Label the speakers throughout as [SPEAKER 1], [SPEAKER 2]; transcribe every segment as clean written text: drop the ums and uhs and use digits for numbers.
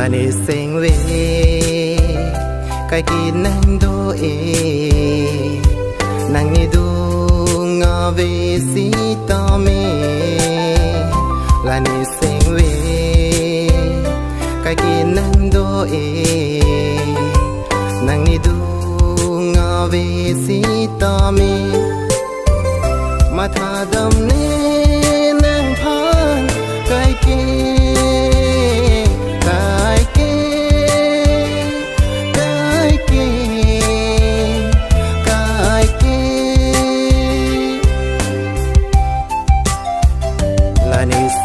[SPEAKER 1] Ni sing we kai ki nang do nang ni du nga ve si ta me la ni sing we kai ki nang do nang ni du nga ve si ta me ma tha dam ne nang phan kai ki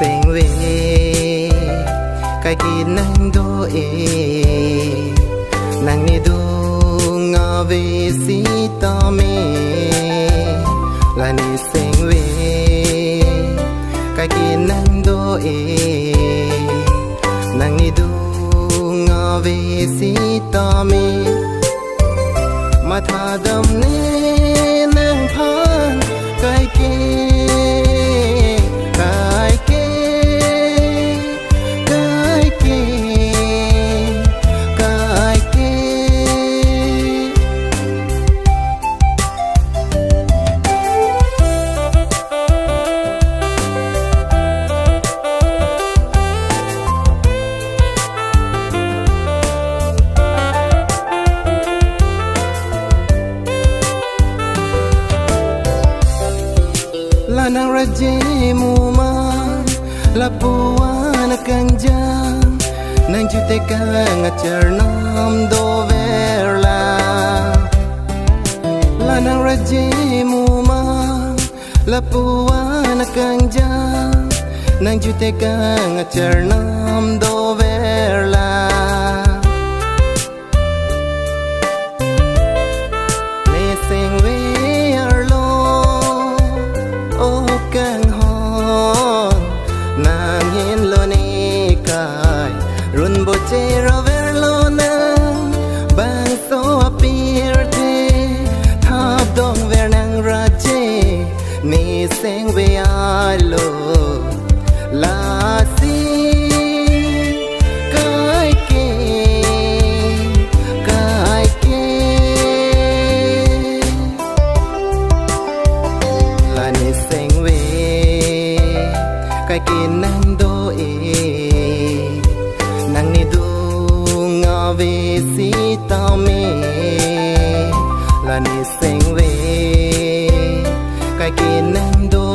[SPEAKER 1] sing we kai ki nang do nang ni du nga ve si ta me la ni sing we kai ki nang do nang ni du nga ve si ta me ma tha dam ne nang phan kai ki la nang raje muma la puana kanja nang jute ka ngajar nam do verla la nang raje muma la puana kanja nang jute ka ngajar nam do verla ne sing we kang hon nang hin lo ni kai run bo che ra ver lo na bang so apir te thap dong ver nang ra che ni seng ve a lo la si kai ke la ni seng kai ki nang do nang ni du nga ve si ta me la ni sing we kai ki nang do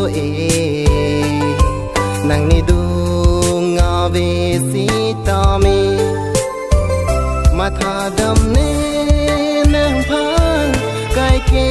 [SPEAKER 1] nang ni du nga ve si ta me ma tha dam ne nang phan kai ki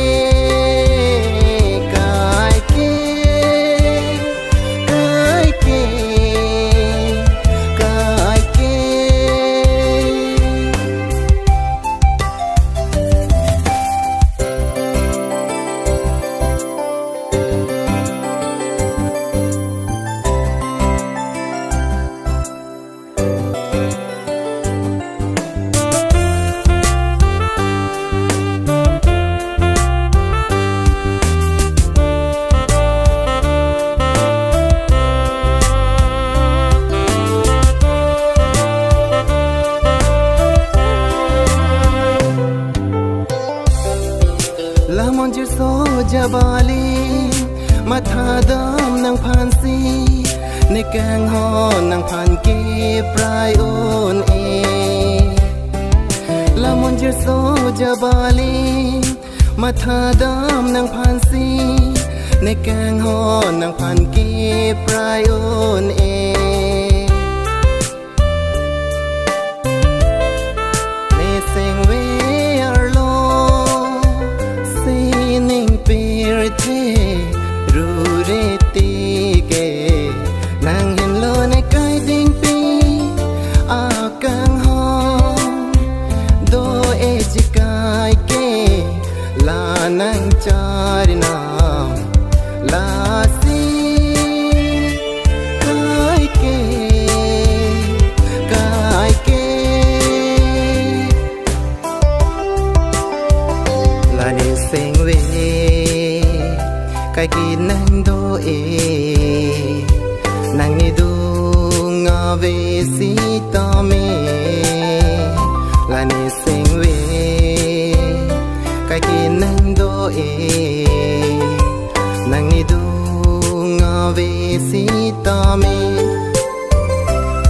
[SPEAKER 1] la mon jir so jabali ma tha dam nang phan si ne kang ho nang phan ki prai on la mon jir so jabali ma tha dam nang phan si ne kang ho nang phan ki prai on ne sing we ru re ti ke nang hin lo ne kai ding pi a kang sinh về cái kỳ năng đô nàng ni du ngờ về si to mê là ni sinh về cái kỳ năng đô nàng ni du ngờ về si to mê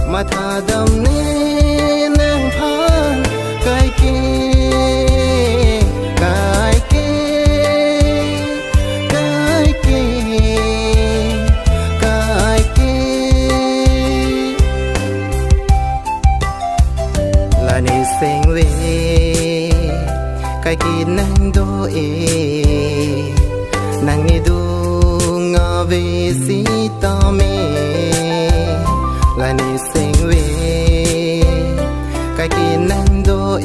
[SPEAKER 1] mà thà đầm nê nàng phan cái kỳ sinh về cái kỳ năng đô nàng ni du ngờ về si to mê là ni sinh về cái kỳ năng đô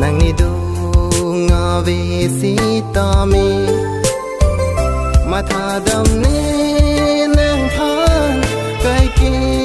[SPEAKER 1] nàng ni du ngờ về si to mê mà thà đầm nê nàng phan cái kỳ